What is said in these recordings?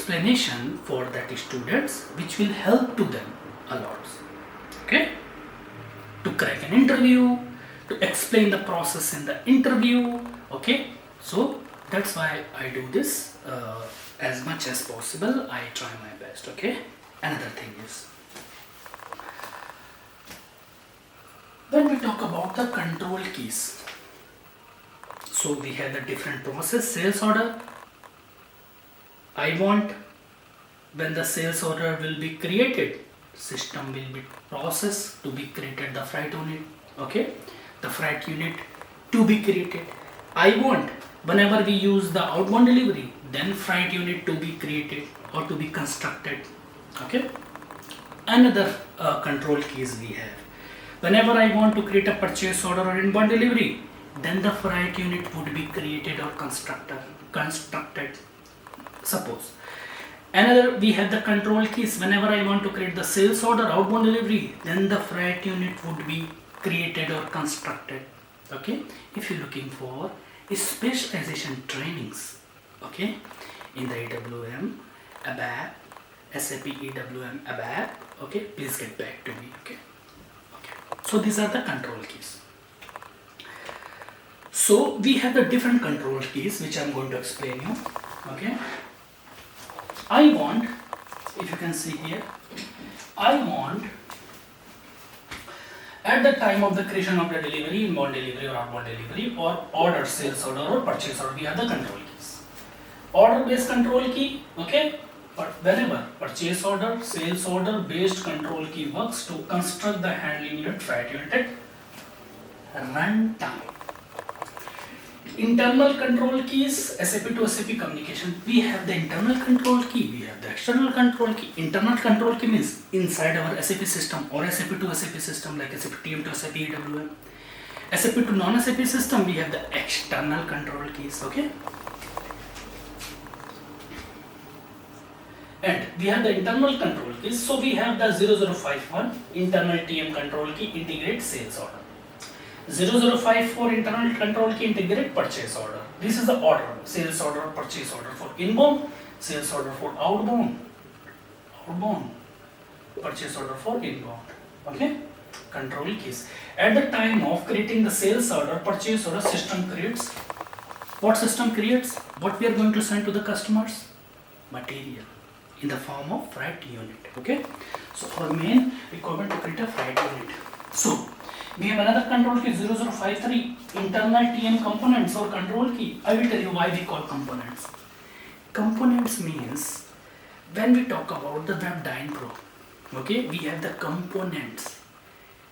explanation for that students which will help to them a lot. Okay, to crack an interview, to explain the process in the interview. Okay, so that's why I do this as much as possible. I try my best. Okay, another thing is, when we talk about the control keys, so we have the different process. Sales order, I want when the sales order will be created, system will be processed to be created the freight unit. Okay, the freight unit to be created. I want whenever we use the outbound delivery, then freight unit to be created or to be constructed. Okay, another control keys we have. Whenever I want to create a purchase order or inbound delivery, then the freight unit would be created or constructed. Suppose. Another, we have the control keys. Whenever I want to create the sales order, outbound delivery, then the freight unit would be created or constructed. Okay, if you're looking for specialization trainings, okay, in the EWM, ABAP, SAP EWM, ABAP, okay, please get back to me. Okay, so these are the control keys. So we have the different control keys which I'm going to explain you. Okay, I want, if you can see here, I want at the time of the creation of the delivery, inbound delivery or outbound delivery, or order, sales order or purchase order, we have the control keys. Order based control key, okay, but whenever purchase order, sales order based control key works to construct the handling unit, freight unit at run time. Internal control keys, SAP to SAP communication, we have the internal control key, we have the external control key. Internal control key means inside our SAP system or SAP to SAP system like SAP TM to SAP EWM. SAP to non-SAP system, we have the external control keys, okay? And we have the internal control keys, so we have the 0051 internal TM control key, integrate sales order. 0054 internal control key, integrate purchase order. This is the order, sales order, purchase order for inbound, sales order for outbound, purchase order for inbound. Okay, control keys. At the time of creating the sales order, purchase order, system creates. What system creates? What we are going to send to the customers? Material in the form of freight unit. Okay, so our main requirement to create a freight unit. So we have another control key 0053 internal TM components or control key. I will tell you why we call components. Components means when we talk about the Web Dyne Pro, okay, we have the components.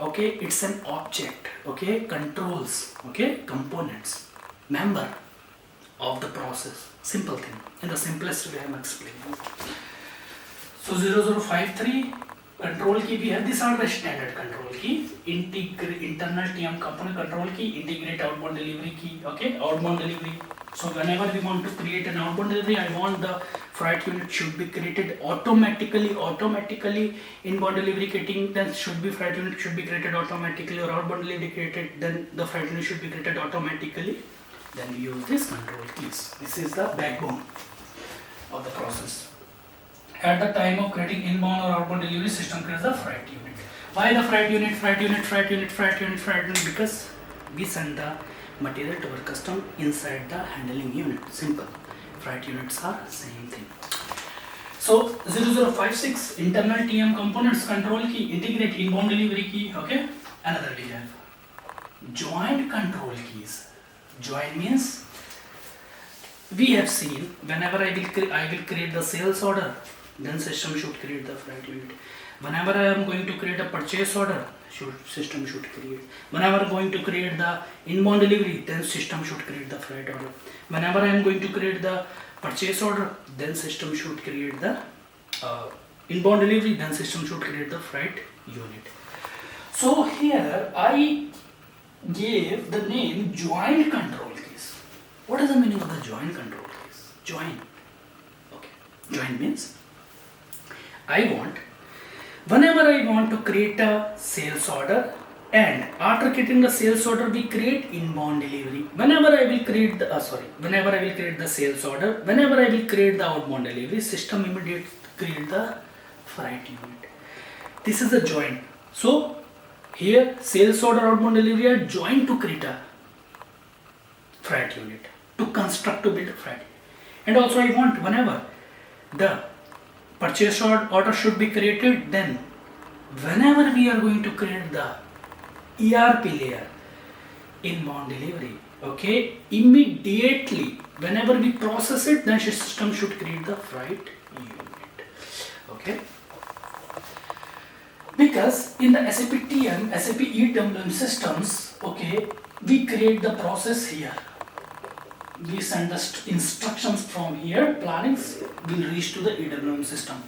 Okay, it's an object. Okay, controls. Okay, components, member of the process. Simple thing. In the simplest way I am explaining. So 0053 control key we have. These are the standard control key. Internal TM component control key, integrate outbound delivery key. Okay, outbound delivery. So whenever we want to create an outbound delivery, I want the freight unit should be created automatically. Inbound delivery creating, then should be freight unit should be created automatically, or outbound delivery created, then the freight unit should be created automatically. Then we use these control keys. This is the backbone of the process. At the time of creating inbound or outbound delivery, system creates the freight unit. Why the freight unit? Because we send the material to our custom inside the handling unit. Simple. Freight units are same thing. So 0056 internal TM components control key, integrate inbound delivery key. Okay. Another we have joint control keys. Joint means we have seen whenever I will create the sales order, then system should create the freight unit. Whenever I am going to create a purchase order, system should create. Whenever I am going to create the inbound delivery, then system should create the freight order. Whenever I am going to create the purchase order, then system should create the inbound delivery, then system should create the freight unit. So here I gave the name joint control keys. What is the meaning of the joint control keys? Joint. Okay. Joint means whenever I want to create a sales order, And after creating the sales order, we create inbound delivery. Whenever I will create the whenever I will create the sales order, whenever I will create the outbound delivery, system immediately create the freight unit. This is the join. So here sales order, outbound delivery are joined to create a freight unit, to construct, to build a freight. And also I want whenever the purchase order should be created, then whenever we are going to create the ERP layer, inbound delivery, okay, immediately whenever we process it, then system should create the freight unit, okay. Because in the SAP TM, SAP EWM systems, okay, we create the process here. We send the instructions from here, plannings will reach to the EWM system.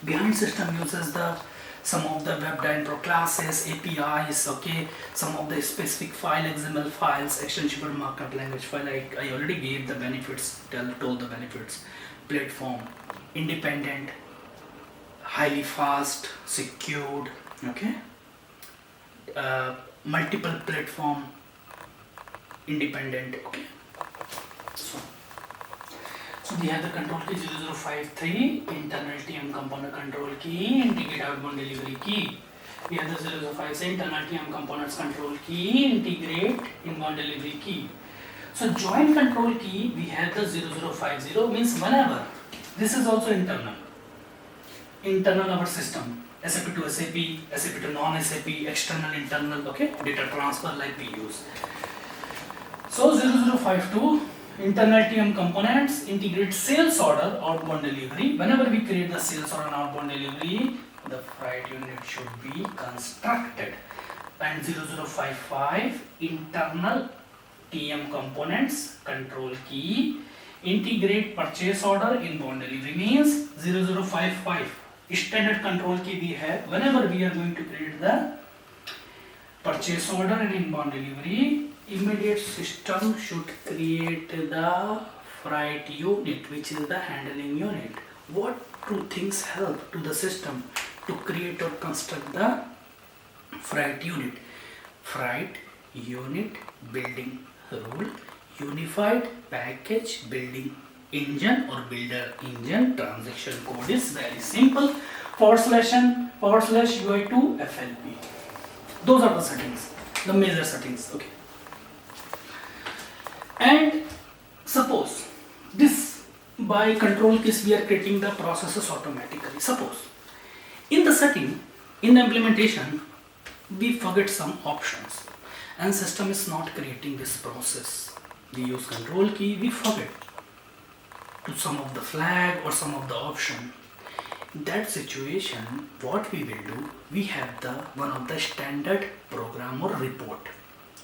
Behind system uses the some of the web dynpro classes, APIs, okay, some of the specific file, XML files, extensible markup language file. I already gave the benefits, told the benefits. Platform, independent, highly fast, secured, okay, multiple platform, independent, okay. So we have the control key 0053, internal TM component control key, integrate outbound delivery key. We have the 0056 internal TM components control key, integrate inbound delivery key. So joint control key, we have the 0050, means whenever, this is also internal our system, SAP to SAP, SAP to non-SAP, external, internal, okay, data transfer like we use. So 0052, internal TM components, integrate sales order, outbound delivery. Whenever we create the sales order and outbound delivery, the freight unit should be constructed. And 0055, internal TM components, control key, integrate purchase order, inbound delivery, means 0055. Standard control key we have whenever we are going to create the purchase order and inbound delivery, immediate system should create the freight unit, which is the handling unit. What two things help to the system to create or construct the freight unit? Freight unit building rule, unified package building engine or builder engine. Transaction code is very simple, / UI2 FLP. Those are the settings, the major settings, okay. And suppose this by control keys we are creating the processes automatically. Suppose in the setting, in the implementation, we forget some options and system is not creating this process. We use control key, we forget to some of the flag or some of the option. In that situation, what we will do, we have the one of the standard program or report,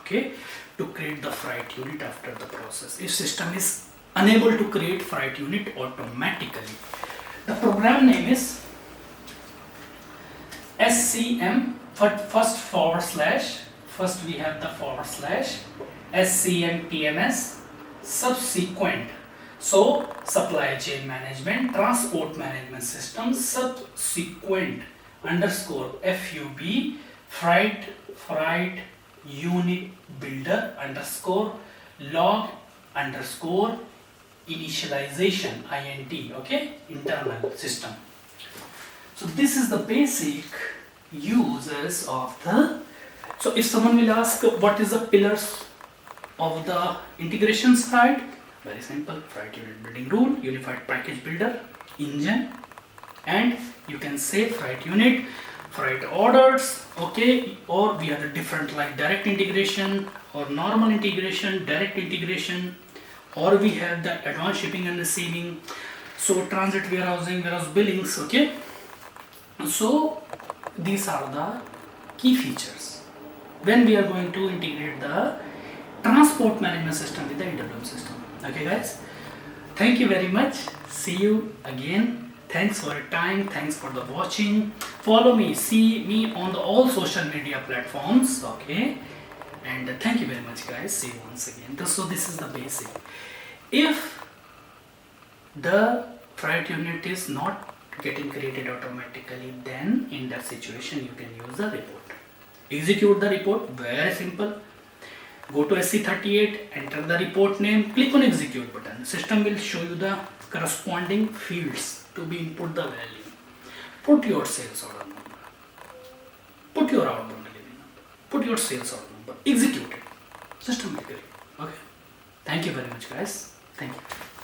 okay, to create the freight unit after the process. If system is unable to create freight unit automatically, the program name is SCM, first we have the / SCM subsequent. So supply chain management, transport management system, subsequent _ FUB, freight unit builder _ log _ initialization INT, okay, internal system. So this is the basic uses of the. So if someone will ask what is the pillars of the integration side, very simple: freight unit building rule, unified package builder, engine, and you can say freight unit, freight orders, okay, or we have a different like direct integration or normal integration, direct integration, or we have the advanced shipping and receiving, so transit warehousing, warehouse billings, okay. So these are the key features when we are going to integrate the transport management system with the EWM system. Okay guys, thank you very much. See you again. Thanks for your time. Thanks for the watching. Follow me, see me on all social media platforms, okay. And thank you very much guys. See you once again. So this is the basic. If the freight unit is not getting created automatically, then in that situation you can use the report. Execute the report, very simple. Go to SC38, enter the report name, click on execute button. System will show you the corresponding fields to be input the value. Put your sales order number, put your outbound delivery number, put your sales order number, execute it. System will create. Okay. Thank you very much, guys. Thank you.